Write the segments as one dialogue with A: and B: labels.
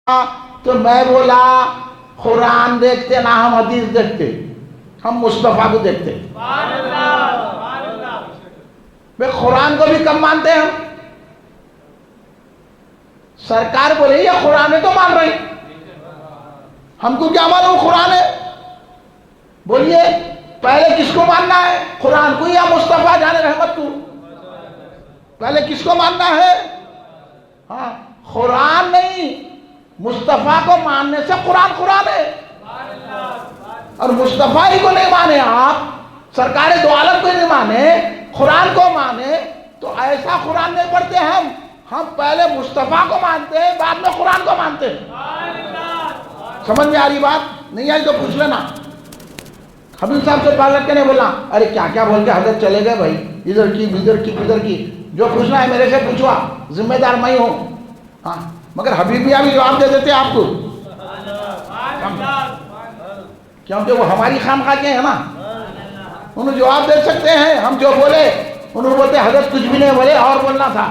A: تو میں بولا قرآن دیکھتے نہ ہم حدیث دیکھتے، ہم مصطفیٰ کو دیکھتے. بھئی قرآن کو بھی کم مانتے ہیں ہم. سرکار بولے یہ قرآن ہے تو مان رہے ہیں، ہم کو کیا معلوم قرآن ہے؟ بولیے پہلے کس کو ماننا ہے، قرآن کو یا مصطفیٰ جان رحمت کو؟ پہلے کس کو ماننا ہے؟ ہاں قرآن نہیں، مصطفیٰ کو ماننے سے قرآن قرآن ہے. اور مصطفیٰ ہی کو نہیں مانے آپ، سرکار دو عالم کو نہیں مانے، قرآن کو مانے، تو ایسا قرآن نہیں پڑھتے ہم پہلے مصطفیٰ کو مانتے ہیں بعد میں قرآن کو مانتے ہیں. سمجھ میں آ رہی بات؟ نہیں آئی تو پوچھ لینا. حبیب صاحب سے پالک کے نے بولا ارے کیا کیا بول کے حضرت چلے گئے بھائی، ادھر کی ادھر کی، جو پوچھنا ہے میرے سے پوچھوا، ذمہ دار میں ہوں. ہاں مگر حبیب بھی ابھی جواب دے دیتے آپ کو، کیونکہ وہ ہماری خامخواہ کے ہیں نا، انہوں جواب دے سکتے ہیں. ہم جو بولے انہوں بولتے حضرت کچھ بھی نہیں بولے اور بولنا تھا.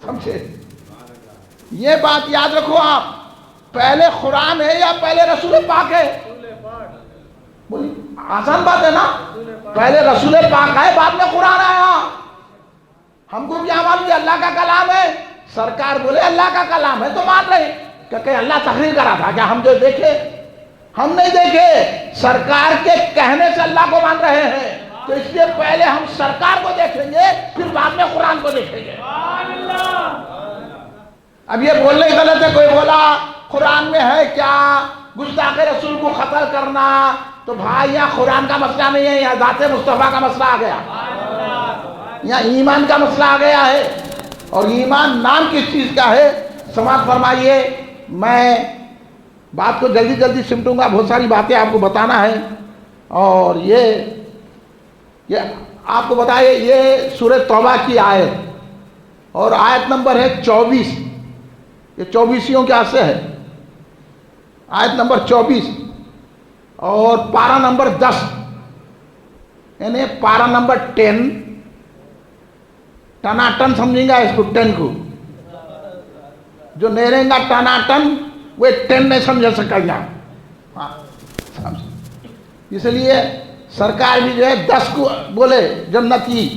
A: سمجھے؟ یہ بات یاد رکھو آپ، پہلے قرآن ہے یا پہلے رسول پاک ہے؟ آسان بات ہے نا، پہلے رسول پاک آئے بعد میں قرآن آیا. ہم کو کیا معلوم یہ اللہ کا کلام ہے؟ سرکار بولے اللہ کا کلام ہے تو مان رہے. کہ اللہ تقریر کرا تھا کیا ہم جو دیکھے؟ ہم نہیں دیکھے، سرکار کے کہنے سے اللہ کو مان رہے ہیں. تو اس لیے پہلے ہم سرکار کو دیکھیں گے پھر بعد میں قرآن کو دیکھیں گے. اب یہ بولنے غلط ہے، کوئی بولا قرآن میں ہے کیا گستاخ رسول کو قتل کرنا، تو بھائی یہاں قرآن کا مسئلہ نہیں ہے، یہاں ذات مصطفیٰ کا مسئلہ آ گیا، یہاں ایمان کا مسئلہ آ گیا ہے. اور ایمان نام کس چیز کا ہے؟ سماعت فرمائیے، میں بات کو جلدی جلدی سمٹوں گا، بہت ساری باتیں آپ کو بتانا ہے. اور یہ آپ کو بتائیے، یہ سورہ توبہ کی آیت اور آیت نمبر ہے 24، یہ 24 کے سے ہے، آیت نمبر 24 اور پارہ نمبر 10، یعنی پارہ نمبر 10، ٹناٹن سمجھیں گا اس کو، 10 کو جو نہیں رہیں گا ٹناٹن وہ 10 نہیں سمجھ سکا گا. اس لیے سرکار بھی جو ہے 10 کو بولے جنتی،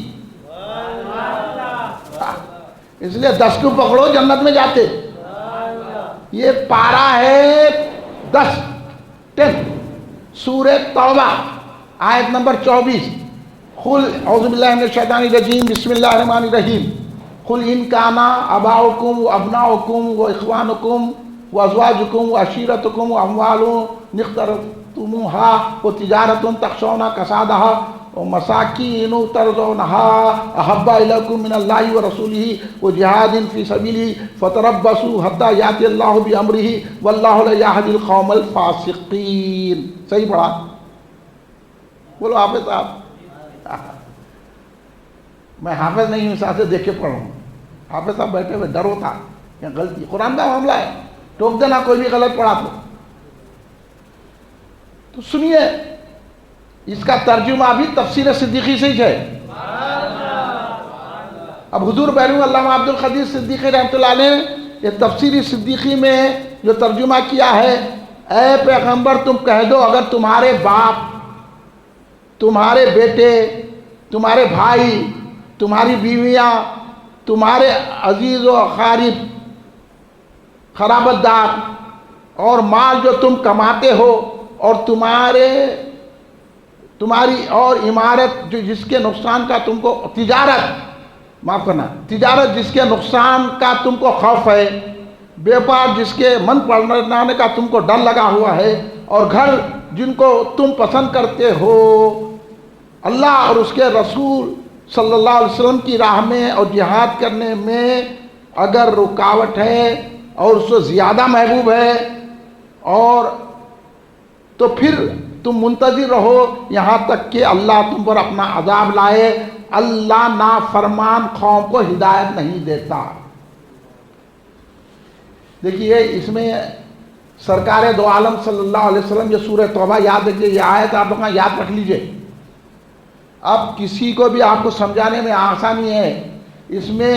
A: اس لیے 10 کو پکڑو جنت میں جاتے. یہ پارہ ہے 10 سورہ توبہ آیت نمبر 24. قل اعوذ باللہ من الشیطان الرجیم بسم اللہ الرحمن الرحیم. قل ان کانا اباؤکم و ابناؤکم و اخوانکم و ازواجکم و عشیرتکم و اموال اقترفتموها و تجارت تخشون کسادها و مساکین ترضونها احب الیکم من اللہ و رسولہ و جہاد فی سبیلہ فتربصوا حتی یأتی اللہ بامرہ واللہ لا یہدی القوم الفاسقین. صحیح پڑھا؟ بولو حافظ صاحب. میں حافظ نہیں ہوں، ساتھ سے دیکھ کے پڑھ رہا ہوں. حافظ صاحب بیٹھے ہوئے ڈر ہوتا کہ غلطی، قرآن کا معاملہ ہے، ٹوک دینا کوئی بھی غلط پڑھا تو سنیے. اس کا ترجمہ بھی تفسیر صدیقی سے ہی ہے. اب حضور بیرون علامہ عبد القدیر صدیقی رحمۃ اللہ علیہ نے یہ تفسیر صدیقی میں جو ترجمہ کیا ہے، اے پیغمبر تم کہہ دو اگر تمہارے باپ، تمہارے بیٹے، تمہارے بھائی، تمہاری بیویاں، تمہارے عزیز و اقارب، قرابت دار اور مال جو تم کماتے ہو، اور تمہاری اور عمارت جو جس کے نقصان کا تم کو، تجارت معاف کرنا، تجارت جس کے نقصان کا تم کو خوف ہے، بیوپار جس کے من پڑنے کا تم کو ڈر لگا ہوا ہے، اور گھر جن کو تم پسند کرتے ہو، اللہ اور اس کے رسول صلی اللہ علیہ وسلم کی راہ میں اور جہاد کرنے میں اگر رکاوٹ ہے اور اس سے زیادہ محبوب ہے، اور تو پھر تم منتظر رہو یہاں تک کہ اللہ تم پر اپنا عذاب لائے. اللہ نافرمان قوم کو ہدایت نہیں دیتا. دیکھیے اس میں سرکار دو عالم صلی اللہ علیہ وسلم، یہ سورہ توبہ یاد رکھیے، یہ آیت آپ لوگ یاد رکھ لیجئے. اب کسی کو بھی آپ کو سمجھانے میں آسانی ہے. اس میں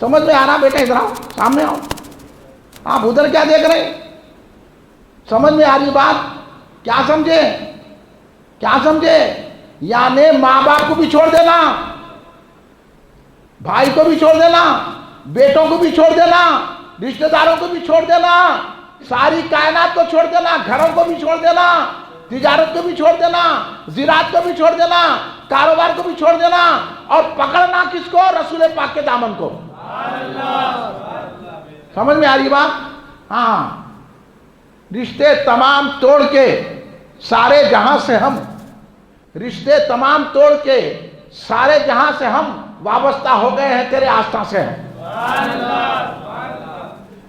A: سمجھ میں آ رہا بیٹا؟ ادھر آؤ، سامنے آؤ. آپ ادھر کیا دیکھ رہے ہیں؟ سمجھ میں آ رہی بات؟ کیا سمجھے؟ کیا سمجھے؟ یعنی ماں باپ کو بھی چھوڑ دینا، بھائی کو بھی چھوڑ دینا، بیٹوں کو بھی چھوڑ دینا، رشتہ داروں کو بھی چھوڑ دینا، ساری کائنات کو چھوڑ دینا، گھروں کو بھی چھوڑ دینا، تجارت کو بھی چھوڑ دینا، زراعت کو بھی چھوڑ دینا، کاروبار کو بھی چھوڑ دینا، اور پکڑنا کس کو؟ رسول پاک کے دامن کو. سمجھ میں آ رہی بات؟ ہاں. رشتے تمام توڑ کے سارے جہاں سے ہم، رشتے تمام توڑ کے سارے جہاں سے ہم وابستہ ہو گئے ہیں، تیرے آستھا سے ہیں.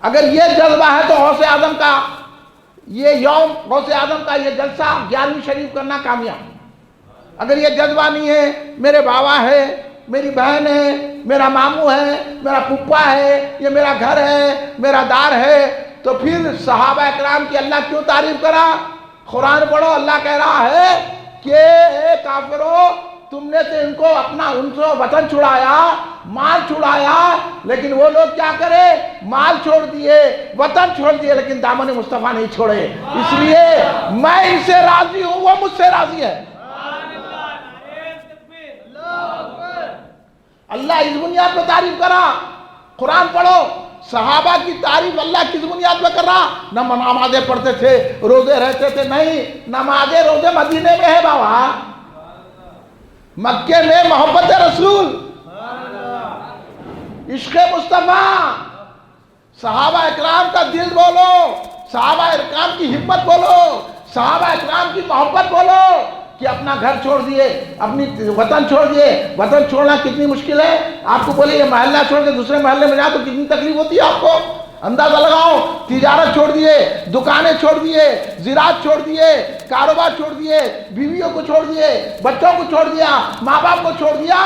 A: اگر یہ جذبہ ہے تو غوث اعظم کا یہ یوم، غوث اعظم کا یہ جلسہ 11ویں شریف کرنا کامیاب. اگر یہ جذبہ نہیں ہے، میرے بابا ہے، میری بہن ہے، میرا ماموں ہے، میرا پھپھا ہے، یہ میرا گھر ہے، میرا دار ہے، تو پھر صحابہ اکرام کی اللہ کیوں تعریف کرا؟ قرآن پڑھو، اللہ کہہ رہا ہے کہ اے کافرو، تم نے تو ان کو اپنا ان سے وطن چھڑایا، مال چھڑایا، لیکن وہ لوگ کیا کرے؟ مال چھوڑ دیے، وطن چھوڑ دیے، لیکن دامن مصطفیٰ نہیں چھوڑے. اس لیے میں ان سے راضی ہوں، وہ مجھ سے راضی ہے. اللہ اس بنیاد پہ تعریف کرا. قرآن پڑھو، صحابہ کی تعریف اللہ کس بنیاد پہ کر رہا؟ نہ نمازیں پڑھتے تھے، روزے رہتے تھے، نہیں. نمازیں روزے مدینے میں ہے بابا، مکے میں محبت رسول، عشق مصطفیٰ. صحابہ اکرام کا دل بولو، صحابہ اکرام کی ہمت بولو، صحابہ اکرام کی محبت بولو کہ اپنا گھر چھوڑ دیے، اپنی وطن چھوڑ دیے. وطن چھوڑنا کتنی مشکل ہے. آپ کو بولے یہ محلہ چھوڑ کے دوسرے محلے میں جاؤ تو کتنی تکلیف ہوتی ہے آپ کو، اندازہ لگاؤ. تجارت چھوڑ دیے، دکانیں چھوڑ دیے، زراعت چھوڑ دیے، کاروبار چھوڑ دیے، بیویوں کو چھوڑ دیے، بچوں کو چھوڑ دیا، ماں باپ کو چھوڑ دیا،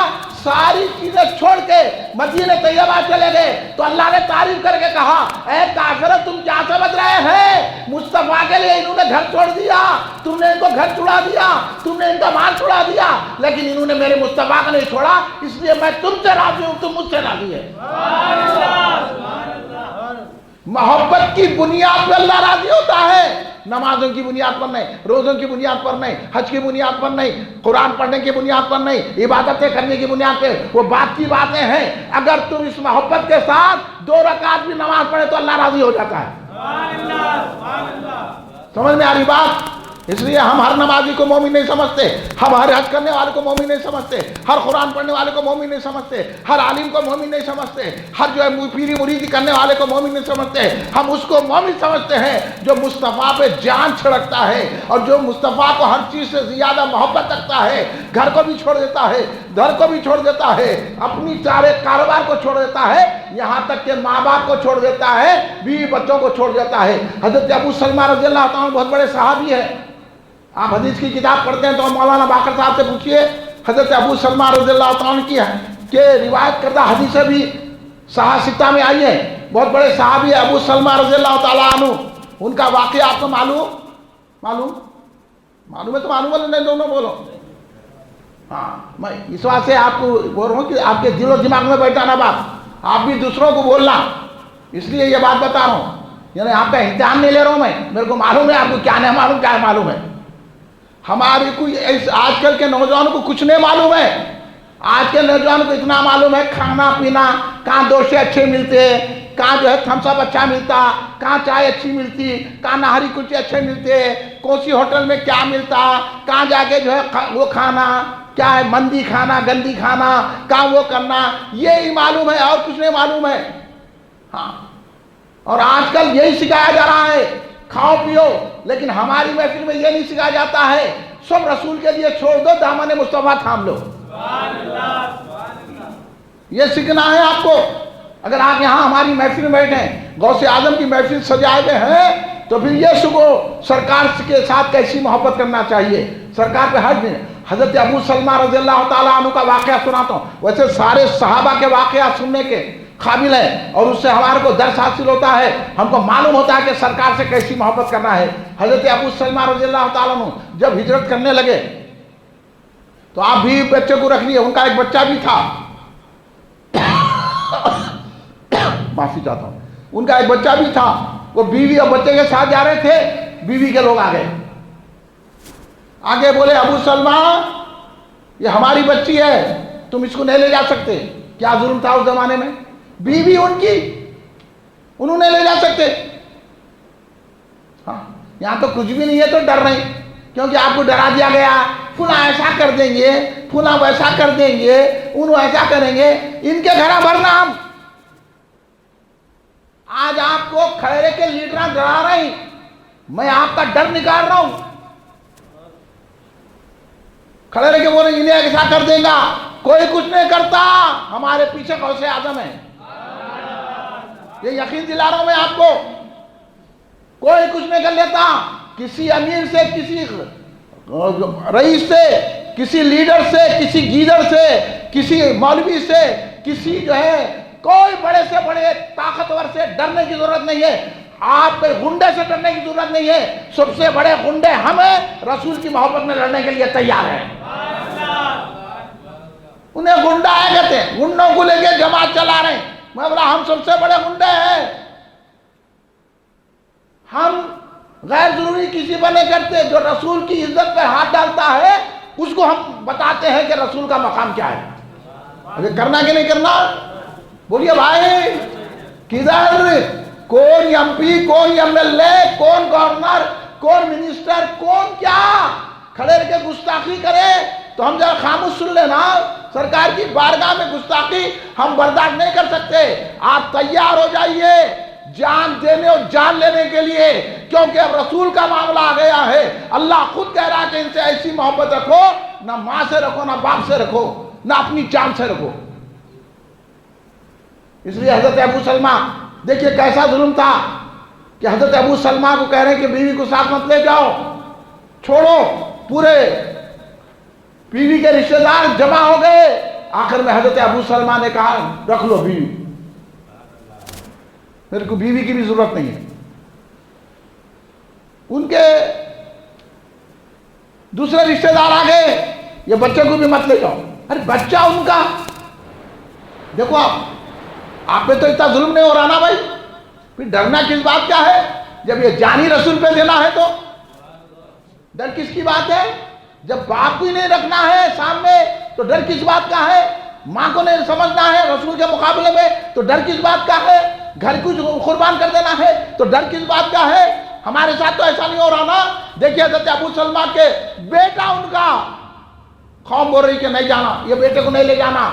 A: ساری چیزیں چھوڑ کے مدینہ طیبہ چلے گئے. تو اللہ نے تعریف کر کے کہا اے کافر، تم کیا سمجھ رہے ہیں؟ مصطفیٰ کے لیے انہوں نے گھر چھوڑ دیا، تم نے ان کو گھر چھڑا دیا، تم نے ان کا مال چھڑا دیا، لیکن انہوں نے میرے مصطفیٰ کو نہیں چھوڑا. اس لیے میں تم سے راضی ہوں، تم مجھ سے راضی ہے. محبت کی بنیاد پہ اللہ راضی ہوتا ہے، نمازوں کی بنیاد پر نہیں، روزوں کی بنیاد پر نہیں، حج کی بنیاد پر نہیں، قرآن پڑھنے کی بنیاد پر نہیں، عبادتیں کرنے کی بنیاد پہ. وہ بات کی باتیں ہیں. اگر تم اس محبت کے ساتھ 2 رکعت بھی نماز پڑھے تو اللہ راضی ہو جاتا ہے. سمجھ میں آ رہی بات؟ اس لیے ہم ہر نمازی کو مومن نہیں سمجھتے، ہم ہر حج کرنے والے کو مومن نہیں سمجھتے، ہر قرآن پڑھنے والے کو مومن نہیں سمجھتے، ہر عالم کو مومن نہیں سمجھتے، ہر جو ہے پیری مریدی کرنے والے کو مومن نہیں سمجھتے. ہم اس کو مومن سمجھتے ہیں جو مصطفیٰ پہ جان چھڑکتا ہے اور جو مصطفیٰ کو ہر چیز سے زیادہ محبت رکھتا ہے. گھر کو بھی چھوڑ دیتا ہے، گھر کو بھی چھوڑ دیتا ہے، اپنی سارے کاروبار کو چھوڑ دیتا ہے، یہاں تک کہ ماں باپ کو چھوڑ دیتا ہے، بیوی بچوں کو چھوڑ دیتا ہے. حضرت ابو سلمہ رضی اللہ تعالیٰ بہت بڑے صحابی ہیں. آپ حدیث کی کتاب پڑھتے ہیں تو مولانا باقر صاحب سے پوچھئے، حضرت ابو سلمہ رضی اللہ تعالیٰ کی ہے کہ روایت کردہ حدیثیں بھی صحاح ستہ میں آئی ہیں. بہت بڑے صحابی ابو سلمہ رضی اللہ تعالیٰ عنہ. ان کا واقعہ آپ کو معلوم ہے تو معلوم ہے، نہیں دونوں بولو. ہاں، میں اس واسطے سے آپ کو بول رہا ہوں کہ آپ کے دل و دماغ میں بیٹھا نا بات، آپ بھی دوسروں کو بولنا، اس لیے یہ بات بتا رہا ہوں. یعنی آپ کا امتحان نہیں لے رہا ہوں میں، میرے کو معلوم ہے آپ کو کیا نہیں معلوم، کیا معلوم ہے. ہماری کوئی آج کل کے نوجوانوں کو کچھ نہیں معلوم ہے. آج کے نوجوانوں کو اتنا معلوم ہے کھانا پینا، کہاں دوشے اچھے ملتے، کہاں جو ہے تھمس اپ اچھا ملتا، کہاں چائے اچھی ملتی، کہاں نہاری کلچے اچھے ملتے، کون سی ہوٹل میں کیا ملتا، کہاں جا کے جو ہے وہ کھانا کیا ہے، مندی کھانا، گندی کھانا، کہاں وہ کرنا، یہی معلوم ہے اور کچھ نہیں معلوم ہے. ہاں، اور آج کل یہی سکھایا جا رہا ہے کھاؤ پیو، لیکن ہماری محفل میں یہ نہیں سکھایا جاتا ہے سب رسول کے لیے چھوڑ دو، دامن مصطفیٰ تھام لو. یہ سیکھنا ہے آپ کو. اگر آپ یہاں ہماری محفل میں بیٹھے ہیں، غوث اعظم کی محفل سجائے ہوئے ہیں، تو پھر یہ سکھو سرکار کے ساتھ کیسی محبت کرنا چاہیے. سرکار پہ حج دیں. حضرت ابو سلمہ رضی اللہ تعالیٰ عنہ کا واقعہ سناتا ہوں. ویسے سارے صحابہ کے واقعات سننے کے قابل ہے اور اس سے ہمارے کو درس حاصل ہوتا ہے، ہم کو معلوم ہوتا ہے کہ سرکار سے کیسی محبت کرنا ہے. حضرت ابو سلمہ رضی اللہ تعالیٰ عنہ جب ہجرت کرنے لگے تو آپ بھی بچے کو رکھ لیے، ان کا ایک بچہ بھی تھا. معافی چاہتا ہوں. ان کا ایک بچہ بھی تھا, وہ بیوی اور بچے کے ساتھ جا رہے تھے, بیوی کے لوگ آگے بولے ابو سلمہ یہ ہماری بچی ہے, تم اس کو نہیں لے جا سکتے. کیا ظلم تھا اس زمانے میں, بیوی ان کی, انہوں نے لے جا سکتے. ہاں یہاں تو کچھ بھی نہیں ہے تو ڈر نہیں, کیونکہ آپ کو ڈرا دیا گیا فلاں ایسا کر دیں گے, فلاں ویسا کر دیں گے, انہوں ایسا کریں گے, ان کے گھر بھرنا ہم. آج آپ کو خیرے کے لیڈراں ڈرا رہے ہیں, میں آپ کا ڈر نکال رہا ہوں. کھڑے رہ کے بولے انہیں ایسا کر دیں گا, کوئی کچھ نہیں کرتا, ہمارے پیچھے غوث اعظم ہے. یہ یقین دلا رہا ہوں میں آپ کو, کوئی کچھ نہیں کر لیتا. کسی امیر سے, کسی رئیس سے, کسی لیڈر سے, کسی گیدڑ سے, کسی مولوی سے, کسی جو ہے کوئی بڑے سے بڑے طاقتور سے ڈرنے کی ضرورت نہیں ہے. آپ کے گنڈے سے ڈرنے کی ضرورت نہیں ہے. سب سے بڑے گنڈے ہم ہیں, رسول کی محبت میں لڑنے کے لیے تیار ہیں. انہیں گنڈا ہے کہتے ہیں, گنڈوں کو لے کے جماعت چلا رہے ہیں. میں بولا ہم سب سے بڑے گنڈے ہیں. ہم غیر ضروری کسی پر نہیں کرتے. جو رسول کی عزت پہ ہاتھ ڈالتا ہے اس کو ہم بتاتے ہیں کہ رسول کا مقام کیا ہے. اگر کرنا کہ نہیں کرنا, بولیے بھائی. کدھر کون ایم پی, کون ایم ایل اے, کون گورنر, کون منسٹر, کون کیا کھڑے رہ کے گستاخی کرے تو ہم ذرا خاموش سن لینا. سرکار کی بارگاہ میں گستاخی ہم برداشت نہیں کر سکتے. آپ تیار ہو جائیے جان دینے اور جان لینے کے لیے, کیونکہ اب رسول کا معاملہ آ گیا ہے. اللہ خود کہہ رہا ہے کہ ان سے ایسی محبت رکھو, نہ ماں سے رکھو, نہ باپ سے رکھو, نہ اپنی جان سے رکھو. اس لیے حضرت ابو سلمہ دیکھیے کیسا ظلم تھا کہ حضرت ابو سلمہ کو کہہ رہے ہیں کہ بیوی کو ساتھ مت لے جاؤ, چھوڑو. پورے بیوی کے رشتہ دار جمع ہو گئے. آخر میں حضرت ابو سلمہ نے کہا رکھ لو بیوی, میرے کو بیوی کی بھی ضرورت نہیں ہے. ان کے دوسرے رشتہ دار آ گئے, یہ بچے کو بھی مت لے جاؤ. ارے بچہ ان کا, دیکھو آپ پہ تو اتنا ظلم نہیں ہو رہا نا بھائی, پھر ڈرنا کس بات کا ہے؟ جب یہ جانی رسول پہ دینا ہے تو ڈر کس کی بات ہے؟ جب باپ کو ہی نہیں رکھنا ہے سامنے تو ڈر کس بات کا ہے؟ ماں کو نہیں سمجھنا ہے رسول کے مقابلے میں تو ڈر کس بات کا ہے؟ گھر کو قربان کر دینا ہے تو ڈر کس بات کا ہے؟ ہمارے ساتھ تو ایسا نہیں ہو رہا نا. دیکھیے حضرت ابو سلمہ کے بیٹا, ان کا قوم بول رہی کہ نہیں جانا, یہ بیٹے کو نہیں لے جانا.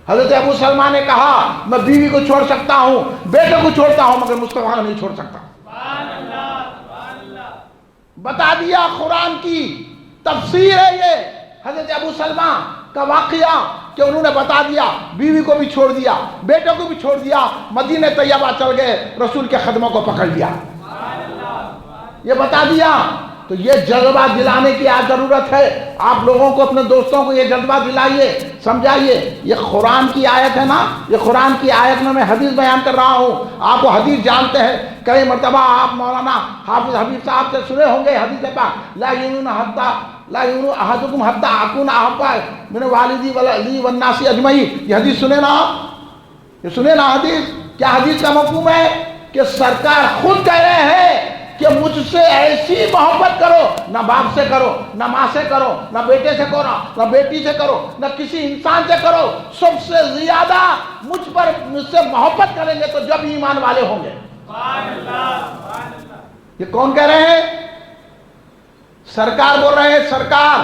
A: حضرت ابو سلمہ نے کہا میں بیوی کو چھوڑ سکتا ہوں, بیٹے کو چھوڑتا ہوں, مگر مصطفیٰ کو نہیں چھوڑ سکتا. بتا دیا, قرآن کی تفسیر ہے یہ حضرت ابو سلمہ کا واقعہ کہ انہوں نے بتا دیا, بیوی کو بھی چھوڑ دیا, بیٹے کو بھی چھوڑ دیا, مدینہ طیبہ چل گئے, رسول کے قدموں کو پکڑ لیا. یہ بتا دیا. تو یہ جذبہ دلانے کی آج ضرورت ہے. آپ لوگوں کو, اپنے دوستوں کو یہ جذبہ دلائیے, سمجھائیے. یہ قرآن کی آیت ہے نا, یہ قرآن کی آیت میں حدیث بیان کر رہا ہوں. آپ کو حدیث جانتے ہیں, کئی مرتبہ آپ مولانا حافظ حبیب صاحب سے سنے ہوں گے حدیث پاک, لا یؤمن احدکم حتی اکون احب من والدی والناس اجمعین. یہ حدیث سنے نا, یہ سنے نا حدیث. کیا حدیث کا مفہوم ہے؟ کہ سرکار خود کہہ رہے ہیں کہ مجھ سے ایسی محبت کرو, نہ باپ سے کرو, نہ ماں سے کرو, نہ بیٹے سے کرو, نہ بیٹی سے کرو, نہ کسی انسان سے کرو. سب سے زیادہ مجھ سے محبت کریں گے تو جب ایمان والے ہوں گے. یہ کون کہہ رہے ہیں؟ سرکار بول رہے ہیں, سرکار.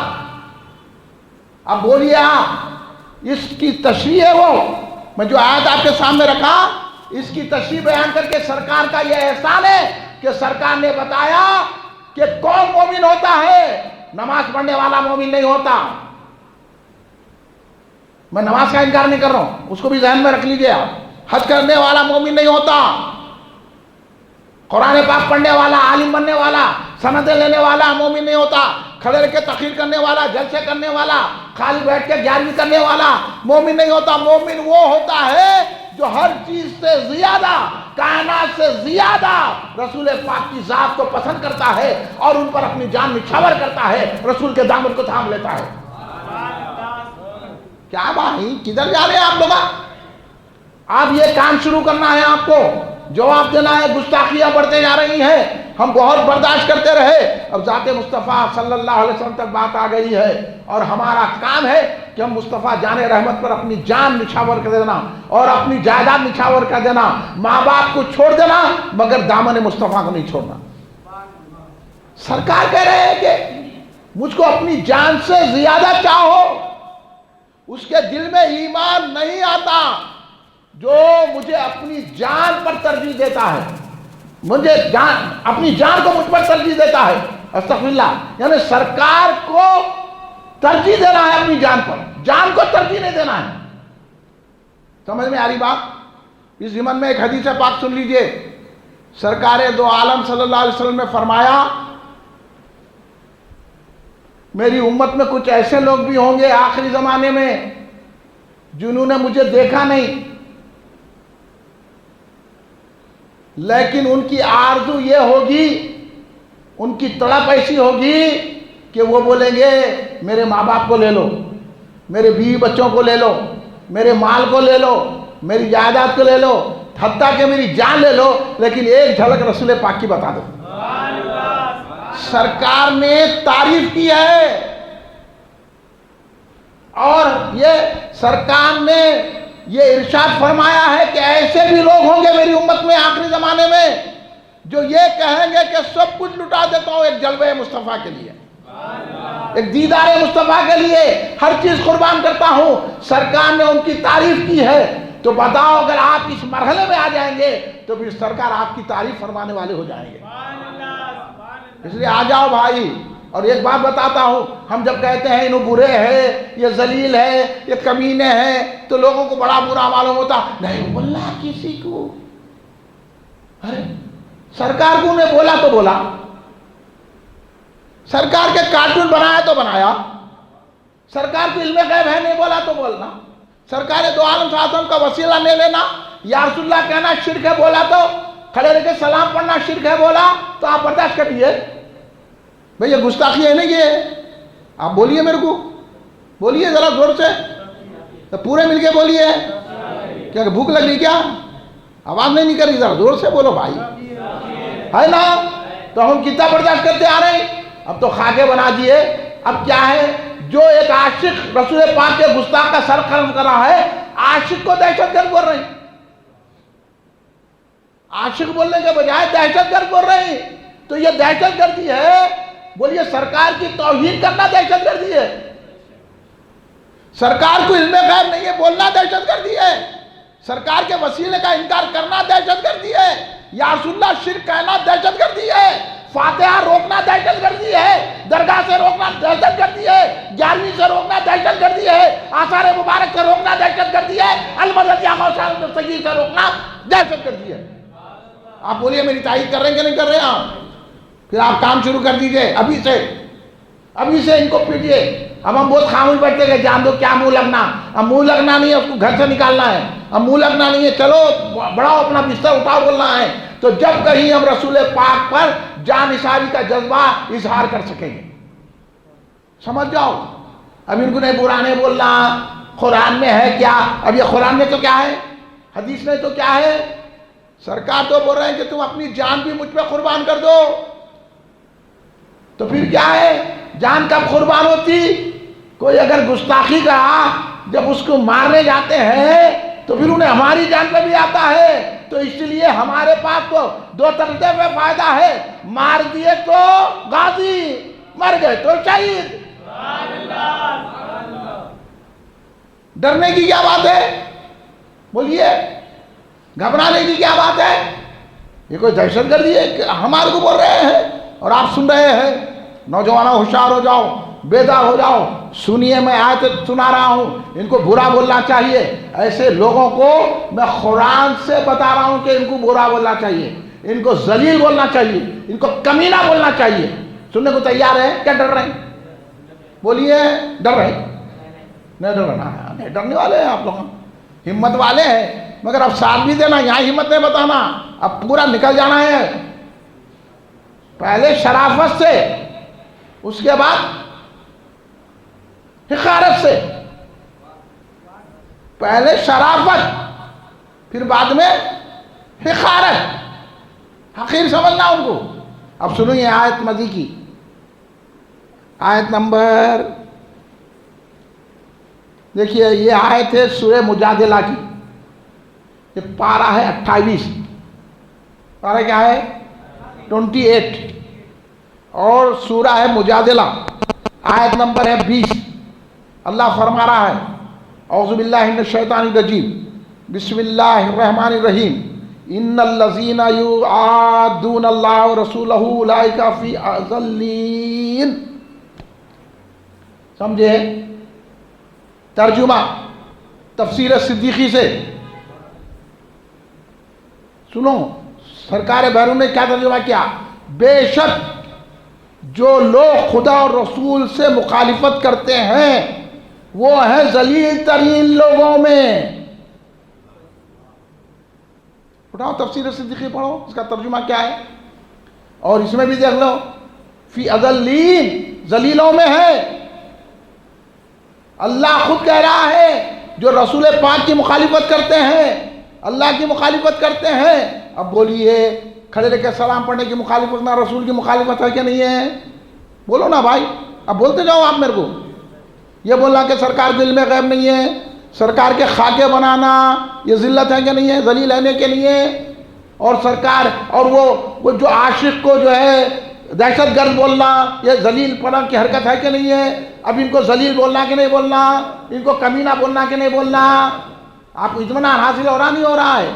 A: اب بولیے آپ, اس کی تشریح ہے وہ, میں جو آیت آپ کے سامنے رکھا, اس کی تشریح بیان کر کے سرکار کا یہ احسان ہے کہ سرکار نے بتایا کہ کون مومن ہوتا ہے. نماز پڑھنے والا مومن نہیں ہوتا. میں نماز کا انکار نہیں کر رہا ہوں, اس کو بھی ذہن میں رکھ لیجئے آپ. حج کرنے والا مومن نہیں ہوتا. قرآن پاک پڑھنے والا, عالم بننے والا, سندیں لینے والا مومن نہیں ہوتا. کھڑے رہ کے تقریر کرنے والا, جلسے کرنے والا, خالی بیٹھ کے گیارہویں کرنے والا مومن نہیں ہوتا. مومن وہ ہوتا ہے جو ہر چیز سے زیادہ, کائنات سے زیادہ رسول پاک کی ذات کو پسند کرتا ہے اور ان پر اپنی جان نچھاور کرتا ہے, رسول کے دامن کو تھام لیتا ہے. کیا بھائی, کدھر جا رہے ہیں آپ لوگ؟ آپ یہ کام شروع کرنا ہے، آپ کو جواب دینا ہے۔ گستاخیاں بڑھتے جا رہی ہیں، ہم بہت برداشت کرتے رہے، اب ذات مصطفیٰ صلی اللہ علیہ وسلم تک بات آ گئی ہے، اور ہمارا کام ہے کہ ہم مصطفیٰ جان رحمت پر اپنی جان نچھاور کر دینا اور اپنی جائیداد نچھاور کر دینا، ماں باپ کو چھوڑ دینا، مگر دامن مصطفیٰ کو نہیں چھوڑنا۔ سرکار کہہ رہے ہیں کہ مجھ کو اپنی جان سے زیادہ چاہو، اس کے دل میں ایمان نہیں آتا جو مجھے اپنی جان پر ترجیح دیتا ہے، مجھے اپنی جان کو مجھ پر ترجیح دیتا ہے۔ استغفر اللہ، یعنی سرکار کو ترجیح دینا ہے اپنی جان پر، جان کو ترجیح نہیں دینا ہے۔ سمجھ میں آ رہی بات؟ اس ضمن میں ایک حدیث پاک سن لیجئے۔ سرکار دو عالم صلی اللہ علیہ وسلم نے فرمایا، میری امت میں کچھ ایسے لوگ بھی ہوں گے آخری زمانے میں جنہوں نے مجھے دیکھا نہیں، لیکن ان کی آرزو یہ ہوگی، ان کی تڑپ ایسی ہوگی کہ وہ بولیں گے میرے ماں باپ کو لے لو، میرے بیوی بچوں کو لے لو، میرے مال کو لے لو، میری جائیداد کو لے لو، حتیٰ کہ میری جان لے لو، لیکن ایک جھلک رسول پاک کی بتا دو۔ سرکار نے تعریف کی ہے، اور یہ سرکار نے یہ ارشاد فرمایا ہے کہ ایسے بھی لوگ ہوں گے میری امت میں آخری زمانے میں جو یہ کہیں گے کہ سب کچھ لٹا دیتا ہوں ایک جلوہ مصطفیٰ کے لیے، ایک دیدار مصطفیٰ کے لیے ہر چیز قربان کرتا ہوں۔ سرکار نے ان کی تعریف کی ہے، تو بتاؤ اگر آپ اس مرحلے میں آ جائیں گے تو پھر سرکار آپ کی تعریف فرمانے والے ہو جائیں گے۔ اس لیے آ جاؤ بھائی۔ اور ایک بات بتاتا ہوں، ہم جب کہتے ہیں انہوں برے ہیں، یہ ذلیل ہے، یہ کمینے ہیں، تو لوگوں کو بڑا برا معلوم ہوتا، نہیں بولنا کسی کو۔ ارے سرکار کو نے بولا تو بولا، سرکار کے کارٹون بنایا تو بنایا، سرکار کو علم غیب ہے نہیں بولا تو بولنا، سرکار دو عالم صلی اللہ علیہ وسلم کا وسیلہ نہیں لینا، یا رسول اللہ کہنا شرک ہے بولا تو کھڑے رہ کے سلام پڑھنا شرک ہے بولا تو آپ برداشت کریے۔ بھئی یہ گستاخی ہے نہیں، یہ آپ بولیے، میرے کو بولیے ذرا زور سے، پورے مل کے بولیے۔ کیا بھوک لگ رہی کیا؟ آواز نہیں نکل رہی، ذرا زور سے بولو بھائی، ہے نا؟ تو ہم کتنا برداشت کرتے آ رہے ہیں، اب تو خاکے بنا دیے۔ اب کیا ہے، جو ایک عاشق رسول پاک کے گستاخ کا سر قلم کر رہا ہے، عاشق کو دہشت گرد بول رہے ہیں، عاشق بولنے کے بجائے دہشت گرد بول رہے ہیں، تو یہ دہشت گردی ہے۔ بولیے سرکار کی توہین کرنا دہشت گردی ہے، سرکار کو علم غیب نہیں ہے بولنا دہشت گردی ہے، سرکار کے وسیلے کا انکار کرنا دہشت گردی ہے، یا رسول اللہ شرک کہنا دہشت گردی ہے، فاتحہ روکنا دہشت گردی ہے، درگاہ سے روکنا دہشت گردی ہے، 11ویں سے روکنا دہشت گردی ہے، آثار مبارک سے روکنا دہشت گردی ہے، المدد یا غوث الصغیر سے روکنا دہشت گردی ہے۔ آپ بولیے میری تائید کر رہے ہیں کہ نہیں کر رہے ہیں آپ؟ پھر آپ کام شروع کر دیجئے ابھی سے ان کو پیٹیے۔ اب ہم بہت خاموش بیٹھتے کہ جان دو کیا منہ لگنا، اب منہ لگنا نہیں ہے، اس کو گھر سے نکالنا ہے، اب منہ لگنا نہیں ہے، چلو بڑھاؤ اپنا بستر اٹھاؤ بولنا ہے، تو جب کہیں ہم رسول پاک پر جان نثاری کا جذبہ اظہار کر سکیں گے۔ سمجھ جاؤ، اب ان کو نہیں برا نہیں بولنا، قرآن میں ہے کیا؟ اب یہ قرآن میں تو کیا ہے، حدیث میں تو کیا ہے؟ سرکار تو بول رہے ہیں کہ تم اپنی جان بھی مجھ پہ قربان کر دو، تو پھر کیا ہے؟ جان کب قربان ہوتی؟ کوئی اگر گستاخی کا جب اس کو مارنے جاتے ہیں تو پھر انہیں ہماری جان پہ بھی آتا ہے، تو اس لیے ہمارے پاس تو دو طریقے پہ فائدہ ہے، مار دیے تو غازی، مر گئے تو شہید۔ ڈرنے کی کیا بات ہے؟ بولیے گھبرانے کی کیا بات ہے؟ یہ کوئی دہشت گردی ہے کہ ہمارے کو بول رہے ہیں اور آپ سن رہے ہیں؟ نوجوانوں ہوشیار ہو جاؤ، بیدار ہو جاؤ، سنیے، میں آیت سنا رہا ہوں، ان کو برا بولنا چاہیے، ایسے لوگوں کو میں قرآن سے بتا رہا ہوں کہ ان کو برا بولنا چاہیے، ان کو ذلیل بولنا چاہیے، ان کو کمینہ بولنا چاہیے۔ سننے کو تیار ہے؟ کیا ڈر رہے ہیں؟ بولیے ڈر رہے ہیں؟ نہیں ڈر رہا، نہیں ڈرنے والے ہیں آپ لوگ، ہمت والے ہیں، مگر اب ساتھ بھی دینا، یہاں ہمت نہیں بتانا، اب پورا نکل جانا ہے۔ پہلے شرافت سے، اس کے بعد حقارت سے، پہلے شرافت پھر بعد میں حقارت، حقیر سمجھنا ان کو۔ اب سنو یہ آیت مزید کی، آیت نمبر دیکھیے، یہ آیت ہے سورہ مجادلہ کی، یہ پارہ ہے 28، پارہ کیا ہے 28، اور سورہ ہے مجادلہ، آیت نمبر ہے 20۔ اللہ فرما رہا ہے اعوذ باللہ من الشیطان الرجیم بسم اللہ الرحمن الرحیم ان الذین یعادون اللہ ورسولہ اولئک فی اذلین۔ سمجھے؟ ترجمہ تفسیر صدیقی سے سنو، سرکار بیرون نے کیا ترجمہ کیا؟ بے شک جو لوگ خدا اور رسول سے مخالفت کرتے ہیں وہ ہیں ذلیل ترین لوگوں میں۔ اٹھاؤ تفسیر صدیقی پڑھو، اس کا ترجمہ کیا ہے، اور اس میں بھی دیکھ لو فی اذلین، ذلیلوں میں ہے۔ اللہ خود کہہ رہا ہے جو رسول پاک کی مخالفت کرتے ہیں، اللہ کی مخالفت کرتے ہیں۔ اب بولیے کھڑے رہ کے سلام پڑھنے کی مخالفت نہ رسول کی مخالفت ہے کہ نہیں ہے؟ بولو نا بھائی، اب بولتے جاؤ آپ میرے کو۔ یہ بولنا کہ سرکار کے علم غیب نہیں ہے، سرکار کے خاکے بنانا یہ ذلت ہے کہ نہیں ہے، ذلیل رہنے کے لیے؟ اور سرکار اور وہ جو عاشق کو جو ہے دہشت گرد بولنا یہ ذلیل پڑھن کی حرکت ہے کہ نہیں ہے؟ اب ان کو ذلیل بولنا کہ نہیں بولنا، ان کو کمینہ بولنا کہ نہیں بولنا؟ آپ کو اطمینان حاصل ہو رہا نہیں ہو رہا ہے؟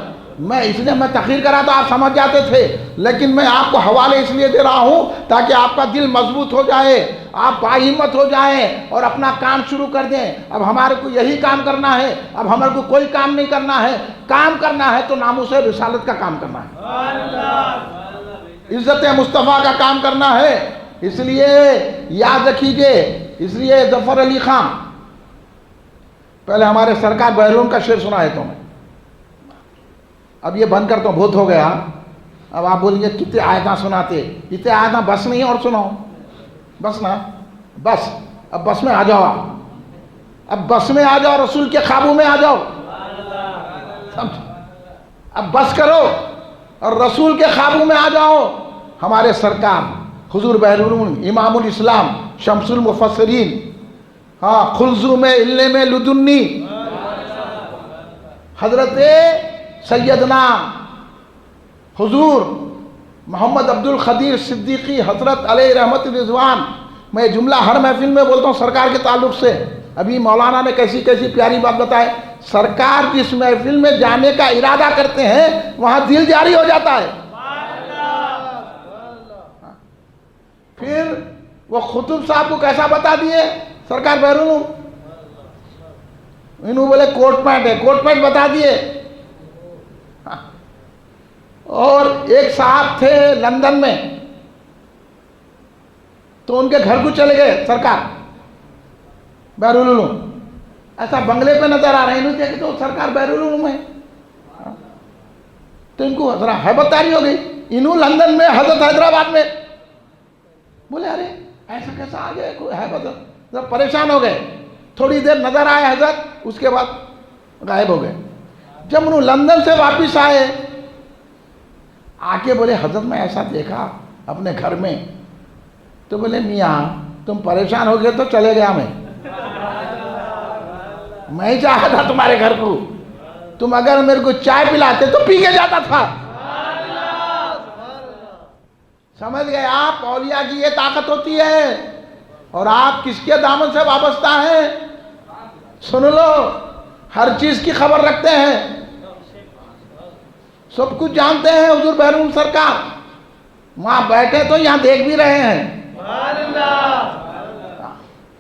A: میں اس لیے میں تقریر کرا تو آپ سمجھ جاتے تھے، لیکن میں آپ کو حوالے اس لیے دے رہا ہوں تاکہ آپ کا دل مضبوط ہو جائے، آپ باہمت ہو جائیں اور اپنا کام شروع کر دیں۔ اب ہمارے کو یہی کام کرنا ہے، اب ہمارے کو کوئی کام نہیں کرنا ہے، کام کرنا ہے تو ناموس رسالت کا کام کرنا ہے، عزت مصطفیٰ کا کام کرنا ہے۔ اس لیے یاد رکھیے، اس لیے ظفر علی خان، پہلے ہمارے سرکار بحرون کا شعر سنا ہے تو میں اب یہ بند کرتا ہوں، بہت ہو گیا۔ اب آپ بولیں گے کتنے آیتاں سناتے، کتنے آیتاں بس نہیں اور سناؤ، بس نا، بس اب بس میں آ جاؤ، اب بس میں آ جاؤ، رسول کے خوابوں میں آ جاؤ، اب بس کرو اور رسول کے خوابوں میں آ جاؤ۔ ہمارے سرکار حضور بحرون امام الاسلام شمس المفسرین، ہاں خلزوم علم لدنی، حضرت سیدنا حضور محمد عبد القدیر صدیقی حضرت علیہ رحمت رضوان، میں جملہ ہر محفل میں بولتا ہوں سرکار کے تعلق سے۔ ابھی مولانا نے کیسی کیسی پیاری بات بتائے، سرکار جس محفل میں جانے کا ارادہ کرتے ہیں وہاں دل جاری ہو جاتا ہے۔ پھر وہ خطب صاحب کو کیسا بتا دیے سرکار بیرون، انہوں بولے کوٹ پینٹ ہے، کوٹ پینٹ بتا دیے۔ اور ایک صاحب تھے لندن میں، تو ان کے گھر کو چلے گئے سرکار بیرون، ایسا بنگلے پہ نظر آ رہے ہیں، انہوں نے دیکھا تو سرکار بیرون میں، تو ان کو ذرا ہیبت طاری ہو گئی، انہوں لندن میں حضرت حیدرآباد میں، بولے ارے ایسا کیسا آ گئے، کوئی ہیبت، ذرا پریشان ہو گئے۔ تھوڑی دیر نظر آئے حضرت، اس کے بعد غائب ہو گئے۔ جب انہوں لندن سے واپس آئے، آ کے بولے حضرت میں ایسا دیکھا اپنے گھر میں، تو بولے میاں تم پریشان ہو گئے تو چلے گیا میں ہی چاہا تھا تمہارے گھر کو، تم اگر میرے کو چائے پلاتے تو پی کے جاتا تھا۔ سمجھ گئے آپ، اولیاء کی یہ طاقت ہوتی ہے۔ اور آپ کس کے دامن سے وابستہ ہیں؟ سن لو، ہر چیز کی خبر رکھتے ہیں، سب کچھ جانتے ہیں۔ حضور بیرون سرکار وہاں بیٹھے تو یہاں دیکھ بھی رہے ہیں۔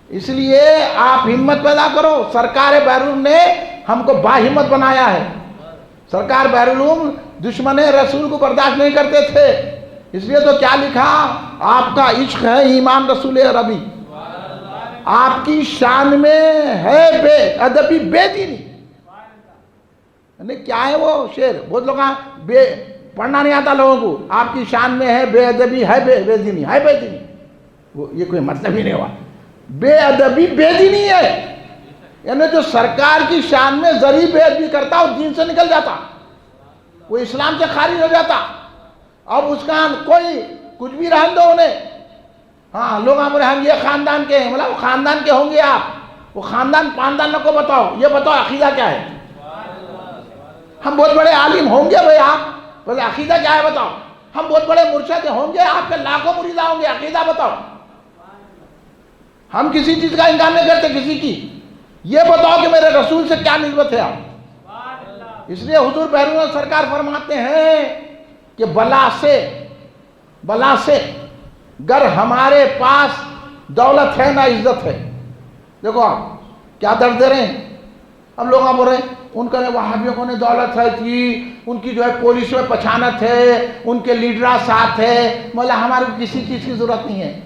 A: اس لیے آپ ہمت پیدا کرو، سرکار بیرون نے ہم کو باہمت بنایا ہے۔ سرکار بیرون دشمن رسول کو برداشت نہیں کرتے تھے، اس لیے تو کیا لکھا، آپ کا عشق ہے ایمان رسول عربی، آپ کی شان میں ہے بے ادبی بے دینی۔ کیا ہے وہ شعر، بہت لوگ پڑھنا نہیں آتا لوگوں کو، آپ کی شان میں ہے بے ادبی ہے بے دینی، ہے بے دینی، وہ یہ کوئی مطلب ہی نہیں ہوا، بے ادبی بے دینی ہے، یعنی جو سرکار کی شان میں ذری بے ادبی کرتا وہ دین سے نکل جاتا۔ وہ اسلام سے خارج ہو جاتا. اب اس کا کوئی کچھ بھی رہن دو انہیں. ہاں لوگ ہم یہ خاندان کے ہیں, مطلب خاندان کے ہوں گے آپ, وہ خاندان پاندان کو بتاؤ, یہ بتاؤ عقیدہ کیا ہے. ہم بہت بڑے عالم ہوں گے بھائی آپ, بس عقیدہ کیا ہے بتاؤ. ہم بہت بڑے مرشد ہوں گے, آپ کے لاکھوں مریدہ ہوں گے, عقیدہ بتاؤ. ہم کسی چیز کا انکار نہیں کرتے کسی کی, یہ بتاؤ کہ میرے رسول سے کیا نسبت ہے آپ. اس لیے حضور بیرون سرکار فرماتے ہیں کہ بلا سے گر ہمارے پاس دولت ہے نہ عزت ہے. دیکھو آپ کیا درد دے رہے ہیں. اب لوگ بول رہے ہیں ان کا وہابیوں کو نے دولت ہے تھی, ان کی جو ہے پولیس میں پچھانت ہے, ان کے لیڈرہ ساتھ ہے. مولا ہمارے کو کسی چیز کی ضرورت نہیں ہے.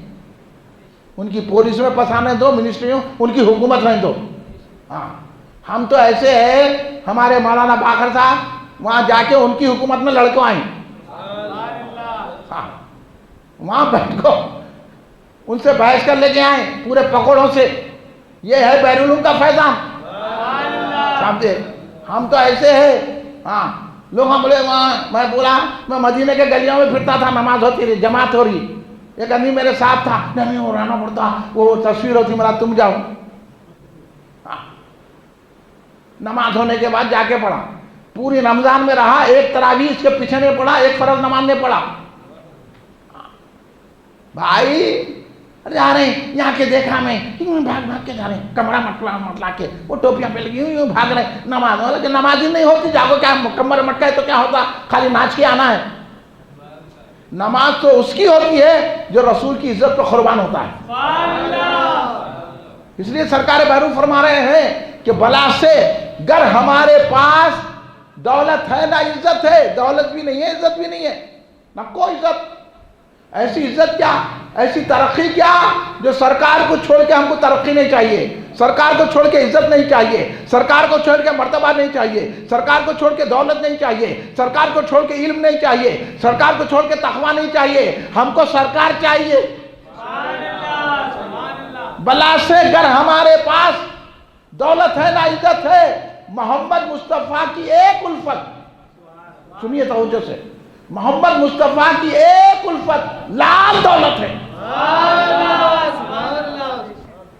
A: ان کی پولیس میں پھنسانے دو, منسٹریوں, ان کی حکومت رہنے دو. ہاں ہم تو ایسے ہیں, ہمارے مولانا باقر صاحب وہاں جا کے ان کی حکومت میں لڑکے آئیں. ہاں وہاں بیٹھ کو ان سے بحث کر لے کے آئیں پورے پکوڑوں سے. یہ ہے بیرون کا فیضان. سمجھے ہم تو ایسے ہیں. ہاں لوگ ہم بولے وہاں, میں بولا میں مدینے کے گلیوں میں پھرتا تھا, نماز ہوتی رہی, جماعت ہو رہی, ایک آدمی میرے ساتھ تھا, نہیں وہ رہنا پڑتا, وہ تصویر ہوتی, میرا تم جاؤ. نماز ہونے کے بعد جا کے پڑھا, پوری رمضان میں رہا, ایک تراویح اس کے پیچھے نہیں پڑھا, ایک فرض نماز نہیں پڑھا. بھائی ارے آ رہے ہیں یہاں کے دیکھا میں بھاگ کے جا رہے ہیں, کمرہ مٹلا کے, وہ ٹوپیاں پہ لگی یوں بھاگ رہے ہیں. نماز کہ نماز ہی نہیں ہوتی, جاگو کیا کمر مٹکا ہے تو کیا ہوتا, خالی ناچ کے آنا ہے. نماز تو اس کی ہوتی ہے جو رسول کی عزت پہ قربان ہوتا ہے. اس لیے سرکار بیرون فرما رہے ہیں کہ بلا سے گر ہمارے پاس دولت ہے نہ عزت ہے. دولت بھی نہیں ہے, عزت بھی نہیں ہے, نہ کوئی عزت. ایسی عزت کیا, ایسی ترقی کیا جو سرکار کو چھوڑ کے ہم کو ترقی نہیں چاہیے, سرکار کو چھوڑ کے عزت نہیں چاہیے, سرکار کو چھوڑ کے مرتبہ نہیں چاہیے, سرکار کو چھوڑ کے دولت نہیں چاہیے, سرکار کو چھوڑ کے علم نہیں چاہیے, سرکار کو چھوڑ کے تقوی نہیں چاہیے. ہم کو سرکار چاہیے. بلا سے گر ہمارے پاس دولت ہے نہ عزت ہے, محمد مصطفیٰ کی ایک الفت. سنیے توجہ سے, محمد مصطفیٰ کی ایک الفت لال دولت ہے.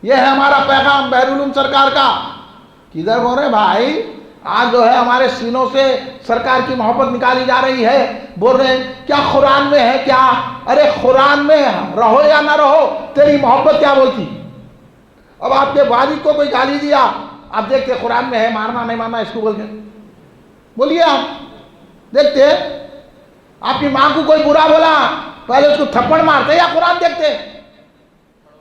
A: یہ ہے ہمارا پیغام بحرالعلوم سرکار کا. کدھر بول رہے بھائی, آج جو ہے ہمارے سینوں سے سرکار کی محبت نکالی جا رہی ہے. بول رہے ہیں کیا قرآن میں ہے کیا. ارے قرآن میں رہو یا نہ رہو, تیری محبت کیا بولتی. اب آپ کے والد کو کوئی گالی دیا, آپ دیکھتے قرآن میں ہے, مارنا نہیں مارنا اس کو بول کے بولیے. آپ دیکھتے آپ کی ماں کو کوئی برا بولا, پہلے اس کو تھپڑ مارتے یا قرآن دیکھتے.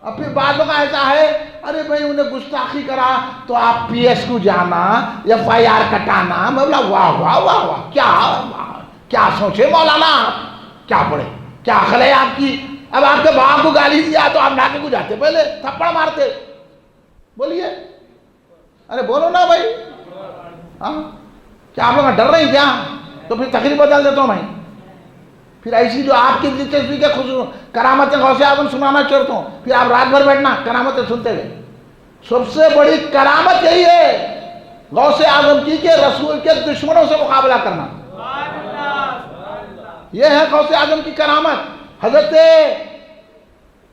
A: اب پھر بعضوں کا ایسا ہے, ارے بھائی انہیں گستاخی کرا تو آپ پی ایس کو جانا, FIR کٹانا. میں بولا واہ واہ واہ واہ, کیا سوچے مولانا, کیا پڑھے, کیا عقل ہے آپ کی. اب آپ کے باپ کو گالی دیا تو آپ ناکے کو جاتے, پہلے تھپڑ مارتے. بولیے, ارے بولو نا بھائی. ہاں کیا آپ لوگ ڈر رہے ہیں کیا. تو پھر تقریر بدل دیتا ہوں میں. پھر ایسی جو آپ کی دلچسپی کے کرامتیں غوث اعظم سنانا چاہتا ہوں, پھر آپ رات بھر بیٹھنا کرامتیں سنتے ہوئے. سب سے بڑی کرامت یہی ہے غوث اعظم کی کہ رسول کے دشمنوں سے مقابلہ کرنا. یہ ہے غوث اعظم کی کرامت. حضرت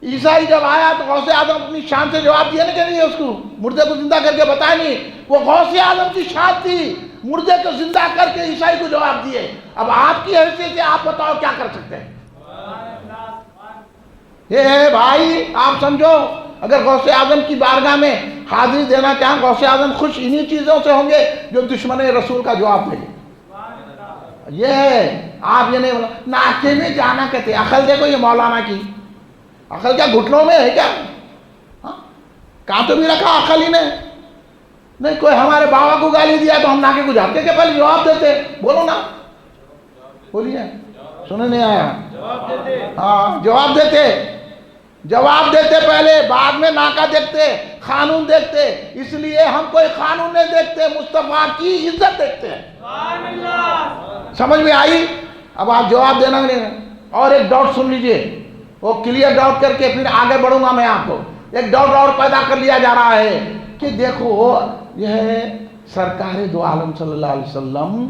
A: عیسائی جب آیا تو غوث اعظم اپنی شان سے جواب دیا نہیں, اس کو مردے کو زندہ کر کے بتایا نہیں. وہ غوث اعظم کی شان تھی, مردے کو زندہ کر کے عیسائی کو جواب دیے. اب آپ کی حیثیت سے آپ بتاؤ کیا کر سکتے ہیں. یہ ہے بھائی, آپ سمجھو اگر غوث اعظم کی بارگاہ میں حاضری دینا چاہیں, غوث اعظم خوش انہی چیزوں سے ہوں گے جو دشمن رسول کا جواب دیں گے. یہ ہے, آپ یہ نہیں بولا ناکے میں جانا کہتے. عقل دیکھو یہ مولانا کی عقل کیا گھٹنوں میں ہے کیا. کہاں تو بھی رکھا عقل ہی نے. نہیں کوئی ہمارے بابا کو گالی دیا تو ہم ناکے کو جاتے کہ پہلے جواب دیتے. بولو نا, بولیے, سننے نہیں آیا. ہاں جواب دیتے پہلے, بعد میں ناکا دیکھتے, قانون دیکھتے. اس لیے ہم کوئی قانون نہیں دیکھتے, مصطفیٰ کی عزت دیکھتے ہیں. سمجھ میں آئی. اب آپ جواب دینا نہیں. اور ایک ڈاؤٹ سن لیجئے, وہ کلیئر ڈاؤٹ کر کے پھر آگے بڑھوں گا میں. آپ کو ایک ڈاؤٹ اور پیدا کر لیا جا رہا ہے کہ دیکھو یہ ہے سرکار دو عالم صلی اللہ علیہ وسلم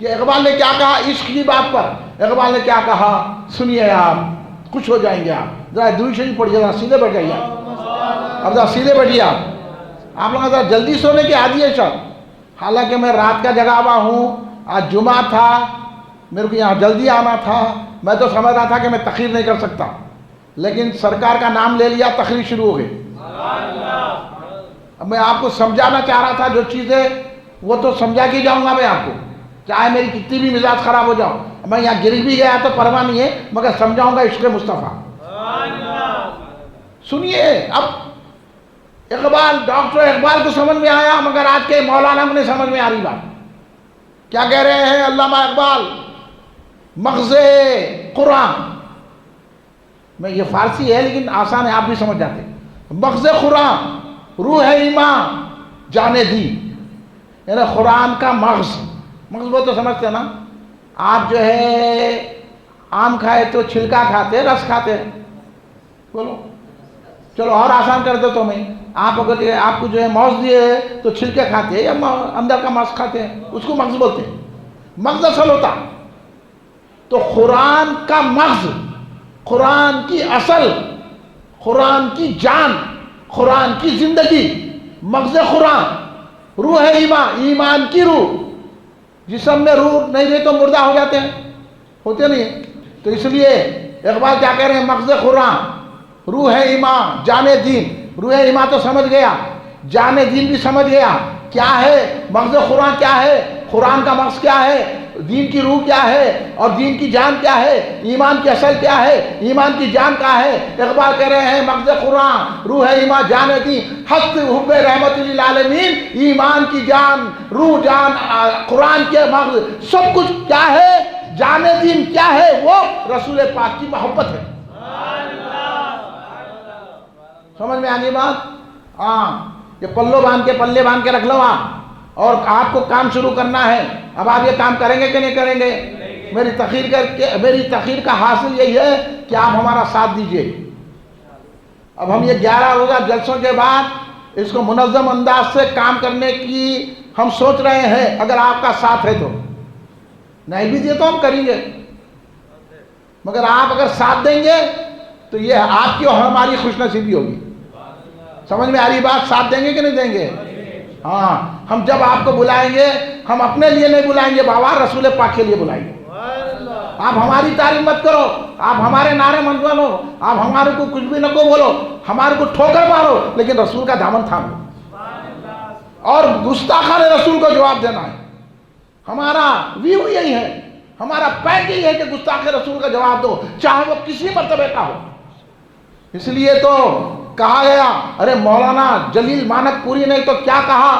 A: کہ اقبال نے کیا کہا عشق کی بات پر. اقبال نے کیا کہا سنیے آپ, خوش ہو جائیں گے آپ. ذرا درود شریف پڑھیے, ذرا سیدھے بیٹھ جائیے آپ. اب ذرا سیدھے بیٹھیے آپ لوگ ذرا جلدی سونے کی عادی ہے سب. حالانکہ میں رات کا جگا ہوا ہوں, آج جمعہ تھا, میرے کو یہاں جلدی آنا تھا. میں تو سمجھ رہا تھا کہ میں تقریر نہیں کر سکتا, لیکن سرکار کا نام لے لیا, تقریر شروع ہو گئی. اب میں آپ کو سمجھانا چاہ رہا تھا جو چیزیں, وہ تو سمجھا کے جاؤں گا میں آپ کو, چاہے میری کتنی بھی مزاج خراب ہو جاؤ. میں یہاں گر بھی گیا تو پرواہ نہیں ہے, مگر سمجھاؤں گا عشق مصطفیٰ. سنیے اب, اقبال, ڈاکٹر اقبال کو سمجھ میں آیا, مگر آج کے مولانا کو نہیں سمجھ میں آ رہی بات. کیا کہہ رہے ہیں علامہ اقبال؟ مغز قرآن, میں یہ فارسی ہے لیکن آسان ہے, آپ بھی سمجھ جاتے. مغز قرآن, روح ایمان, جان دین. یعنی قرآن کا مغز, مغز وہ تو سمجھتے ہیں نا آپ. جو ہے آم کھائے تو چھلکا کھاتے, رس کھاتے. بولو چلو اور آسان کر دو تو میں, آپ اگر آپ کو جو ہے موز دیے تو چھلکے کھاتے یا اندر کا مغز کھاتے ہیں, اس کو مغز بولتے ہیں. مغز اصل ہوتا. تو قرآن کا مغز, قرآن کی اصل, قرآن کی جان, قرآن کی زندگی, مغز قرآن, روح ایمان, ایمان کی روح. جسم میں روح نہیں رہے تو مردہ ہو جاتے ہیں, ہوتے نہیں. تو اس لیے اقبال کیا کہہ رہے ہیں؟ مغز قرآن, روح ایمان, جان دین. روح ایمان تو سمجھ گیا, جان دین بھی سمجھ گیا. کیا ہے مغز قرآن؟ کیا ہے قرآن کا مغز؟ کیا ہے دین کی روح؟ کیا ہے اور دین کی جان کیا ہے؟ ایمان کی اصل کیا ہے؟ ایمان کی جان کیا ہے؟ اقبال کہہ رہے ہیں مغز قرآن, روح ایمان, جان دین, حق حب رحمت للعالمین. ایمان کی جان, روح, جان, قرآن کے مغز, سب کچھ کیا ہے؟ جان دین کیا ہے؟ وہ رسول پاک کی محبت ہے. سمجھ میں آگئی بات؟ ہاں, یہ پلو باندھ کے, پلے باندھ کے رکھ لو آپ, اور آپ کو کام شروع کرنا ہے. اب آپ یہ کام کریں گے کہ نہیں کریں گے؟ میری تقریر کا حاصل یہی ہے کہ آپ ہمارا ساتھ دیجئے. اب ہم یہ 11 روزہ جلسوں کے بعد اس کو منظم انداز سے کام کرنے کی ہم سوچ رہے ہیں, اگر آپ کا ساتھ ہے تو. نہیں بھی دیے تو ہم کریں گے, مگر آپ اگر ساتھ دیں گے تو یہ آپ کی اور ہماری خوش نصیبی ہوگی. سمجھ میں آ رہی بات؟ ساتھ دیں گے کہ نہیں دیں گے؟ ہاں, ہم جب آپ کو بلائیں گے, ہم اپنے لیے نہیں بلائیں گے بابا, رسول پاک کے لیے بلائیں گے. آپ ہماری تعریف مت کرو, آپ ہمارے نعرے مت بولو, آپ ہمارے کو کچھ بھی نہ کو بولو, ہمارے کو ٹھوکر مارو, لیکن رسول کا دامن تھامو. اور گستاخان رسول کو جواب دینا ہے. ہمارا ویو یہی ہے, ہمارا پینٹ یہی ہے کہ گستاخ رسول کا جواب دو, چاہے وہ کسی مرتبے کا ہو. اس لیے تو کہا گیا, ارے مولانا جلیل مانت پوری نہیں تو کیا کہا,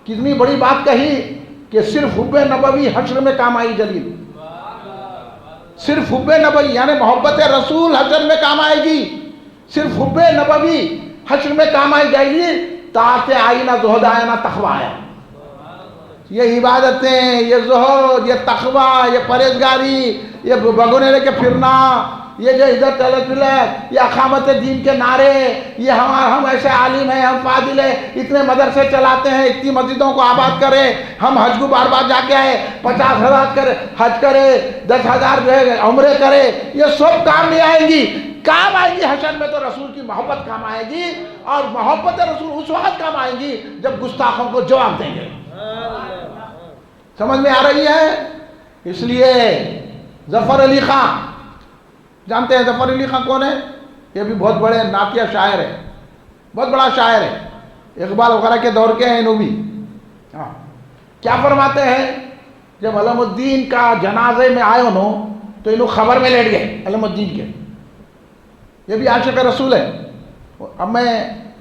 A: کتنی بڑی بات کہی کہ صرف حب نبوی حشر میں کام آئی جلیل. صرف حب نبوی یعنی محبت رسول حشر میں کام آئے گی. صرف حب نبوی حشر میں کام آئی جائے گی. طاعت آئی نہ زہد آیا نہ تقویٰ آیا. یہ عبادتیں, یہ زہد, یہ تقویٰ, یہ پرہیزگاری, یہ بگونے لے کے پھرنا, یہ جو ادھر تلت بلت, یہ اقامت دین کے نعرے, یہ ہم ایسے عالم ہیں, ہم فاضل ہیں, اتنے مدرسے چلاتے ہیں, اتنی مسجدوں کو آباد کرے, ہم حج کو بار بار جا کے آئے, 50,000 کرے حج کرے, 10,000 جو ہے عمرے کرے, یہ سب کام نہیں آئیں گی. کام آئیں گی حشر میں تو رسول کی محبت کام آئے گی, اور محبت رسول اس وقت کام آئیں گی جب گستاخوں کو جواب دیں گے. سمجھ میں آ رہی ہے؟ اس لیے ظفر علی خان, جانتے ہیں ظفر علی خان کون ہے؟ یہ بھی بہت بڑے نعتیہ شاعر ہے, بہت بڑا شاعر ہے, اقبال وغیرہ کے دور کے ہیں انہوں بھی. ہاں, کیا فرماتے ہیں, جب علم الدین کا جنازے میں آئے انہوں تو انہوں خبر میں لیٹ گئے علم الدین کے. یہ بھی عاشق رسول ہے. اب میں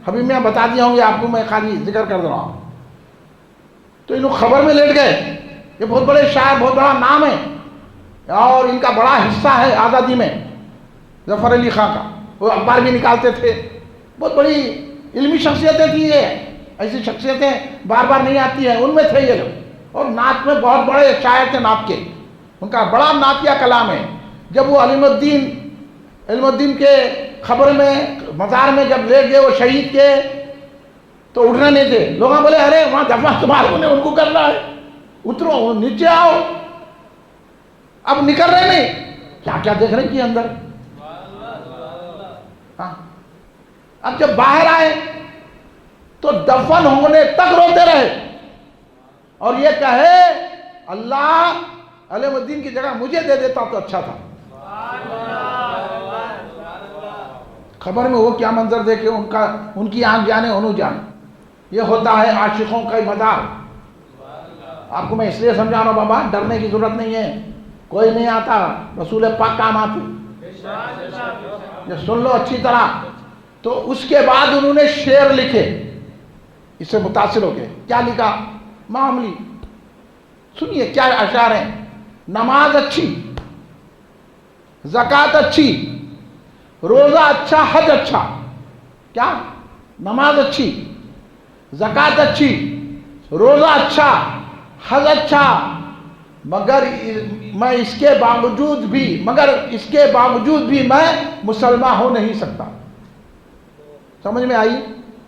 A: ابھی میں بتا دیا ہوں گے آپ کو, میں خالی ذکر کر رہا ہوں. تو انہوں خبر میں لیٹ گئے. یہ بہت بڑے شاعر, بہت بڑا نام ہے, اور ان کا بڑا حصہ ہے آزادی میں ظفر علی خان کا. وہ اخبار بھی نکالتے تھے, بہت بڑی علمی شخصیتیں تھی. یہ ایسی شخصیتیں بار بار نہیں آتی ہیں, ان میں تھے یہ لوگ. اور نعت میں بہت بڑے شاعر تھے نعت کے, ان کا بڑا نعتیہ کلام ہے. جب وہ علم الدین کے خبر میں مزار میں جب لیٹ گئے وہ شہید کے, تو اٹھنا نہیں تھے. لوگوں بولے ارے وہاں دفن تمہاروں نے ان کو کرنا ہے, اترو نیچے آؤ. اب نکل رہے نہیں, کیا کیا دیکھ رہے کہ اندر. اب جب باہر آئے تو دفن ہونے تک روتے رہے اور یہ کہے اللہ علیہ الدین کی جگہ مجھے دے دیتا تو اچھا تھا. خبر میں وہ کیا منظر دیکھے, ان کی آنکھ جانے انہوں جانے. یہ ہوتا ہے عاشقوں کا مدار. آپ کو میں اس لیے سمجھا رہا ہوں بابا, ڈرنے کی ضرورت نہیں ہے, کوئی نہیں آتا, رسول پاک کام آتی. یہ سن لو اچھی طرح. تو اس کے بعد انہوں نے شعر لکھے, اس سے متاثر ہو گئے. کیا لکھا؟ معاملی سنیے کیا اشعار ہیں. نماز اچھی, زکوٰۃ اچھی, روزہ اچھا, حج اچھا. کیا؟ نماز اچھی, زکوٰۃ اچھی, روزہ اچھا, حج اچھا, مگر میں اس کے باوجود بھی میں مسلمان ہو نہیں سکتا. سمجھ میں آئی؟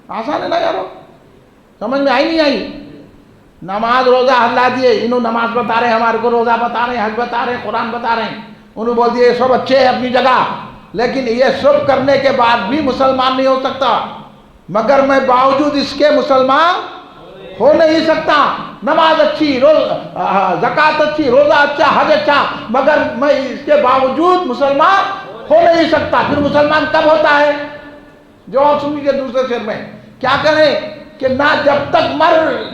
A: آسان ہے نا یارو, سمجھ میں آئی نہیں آئی؟ نماز روزہ اللہ دیے, انہوں نماز بتا رہے ہیں ہمارے کو, روزہ بتا رہے ہیں, حج بتا رہے ہیں, قرآن بتا رہے ہیں. انہوں بول دیے یہ سب اچھے ہیں اپنی جگہ, لیکن یہ سب کرنے کے بعد بھی مسلمان نہیں ہو سکتا. مگر میں باوجود اس کے مسلمان ہو نہیں سکتا. نماز اچھی, زکوٰۃ اچھی, روزہ اچھا, حج اچھا, مگر میں اس کے باوجود مسلمان ہو نہیں سکتا. پھر مسلمان کب ہوتا ہے؟ جواب سن لیجیے دوسرے شعر میں کیا کریں کہ نہ جب تک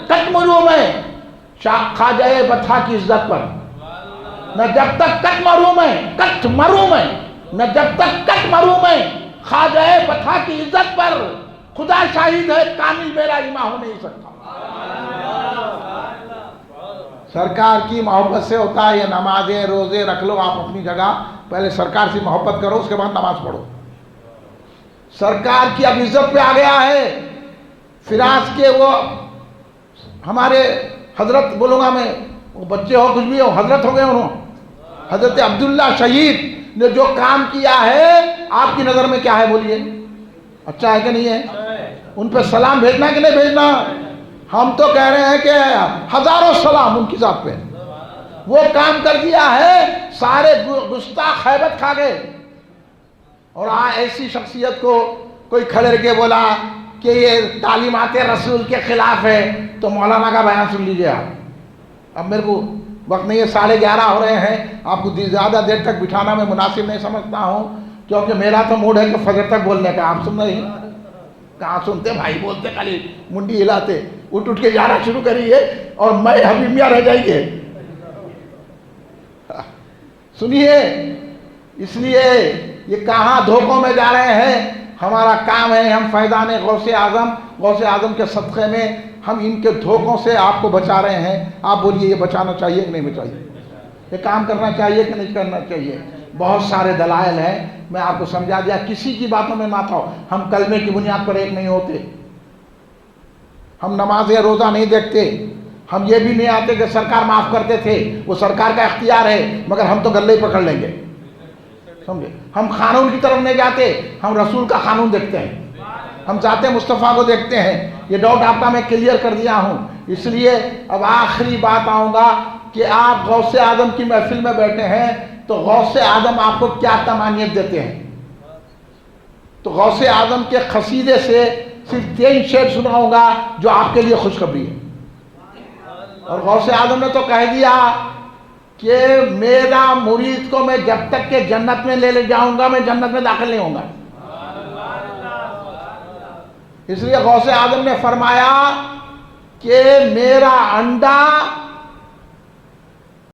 A: کٹ مروں میں خواجہ بطحا کی عزت پر, نہ جب تک کٹ مروں میں نہ جب تک کٹ مروں میں خواجہ بطحا کی عزت پر, خدا شاہد ہے کامل میرا ایمان ہو نہیں سکتا. سرکار کی محبت سے ہوتا ہے یہ نمازیں روزے رکھ لو آپ اپنی جگہ, پہلے سرکار سے محبت کرو اس کے بعد نماز پڑھو. سرکار کی اب عزت پہ آ گیا ہے. فراز کے وہ ہمارے حضرت بولوں گا میں, وہ بچے ہو کچھ بھی ہو, حضرت ہو گئے انہوں. حضرت عبداللہ شہید نے جو کام کیا ہے آپ کی نظر میں کیا ہے بولیے؟ اچھا ہے کہ نہیں ہے؟ ان پہ سلام بھیجنا کہ نہیں بھیجنا؟ ہم تو کہہ رہے ہیں کہ ہزاروں سلام ان کی ذات پہ. وہ کام کر دیا ہے, سارے گستاخ خیبت کھا گئے. اور ایسی شخصیت کو کوئی کھڑے کے بولا کہ یہ تعلیمات رسول کے خلاف ہے, تو مولانا کا بیان سن لیجیے آپ. اب میرے کو وقت نہیں ہے, 11:30 ہو رہے ہیں, آپ کو زیادہ دیر تک بٹھانا میں مناسب نہیں سمجھتا ہوں, کیونکہ میرا تو موڈ ہے کہ فجر تک بولنے کا. آپ سن رہے ہیں؟ کہاں سنتے بھائی, بولتے خالی منڈی ہلاتے, اٹھ کے جانا شروع کریے اور میں حبیب میاں رہ جائیے. سنیے, اس لیے یہ کہاں دھوکوں میں جا رہے ہیں. ہمارا کام ہے ہم فیضان غوث اعظم کے صدقے میں ہم ان کے دھوکوں سے آپ کو بچا رہے ہیں. آپ بولیے یہ بچانا چاہیے کہ نہیں بچائیے؟ یہ کام کرنا چاہیے کہ نہیں کرنا چاہیے؟ بہت سارے دلائل ہیں, میں آپ کو سمجھا دیا. کسی کی باتوں میں مت آؤ. ہم کلمے کی بنیاد پر ایک نہیں ہوتے, ہم نماز یا روزہ نہیں دیکھتے, ہم یہ بھی نہیں آتے کہ سرکار معاف کرتے تھے, وہ سرکار کا اختیار ہے, مگر ہم تو گلے ہی پکڑ لیں گے. سمجھے؟ ہم قانون کی طرف نہیں جاتے, ہم رسول کا قانون دیکھتے ہیں, ہم ذات مصطفیٰ کو دیکھتے ہیں. یہ ڈاؤٹ آپ کا میں کلیئر کر دیا ہوں. اس لیے اب آخری بات آؤں گا کہ آپ غوث اعظم کی محفل میں بیٹھے ہیں, تو غوث اعظم آپ کو کیا تمانیت دیتے ہیں؟ تو غوث اعظم کے قصیدے سے صرف 3 شعر سناؤں گا جو آپ کے لیے خوشخبری ہے. اور غوث اعظم نے تو کہہ دیا کہ میرا مرید کو میں جب تک کہ جنت میں لے جاؤں گا میں جنت میں داخل نہیں ہوں گا. اس لیے غوث اعظم نے فرمایا کہ میرا انڈا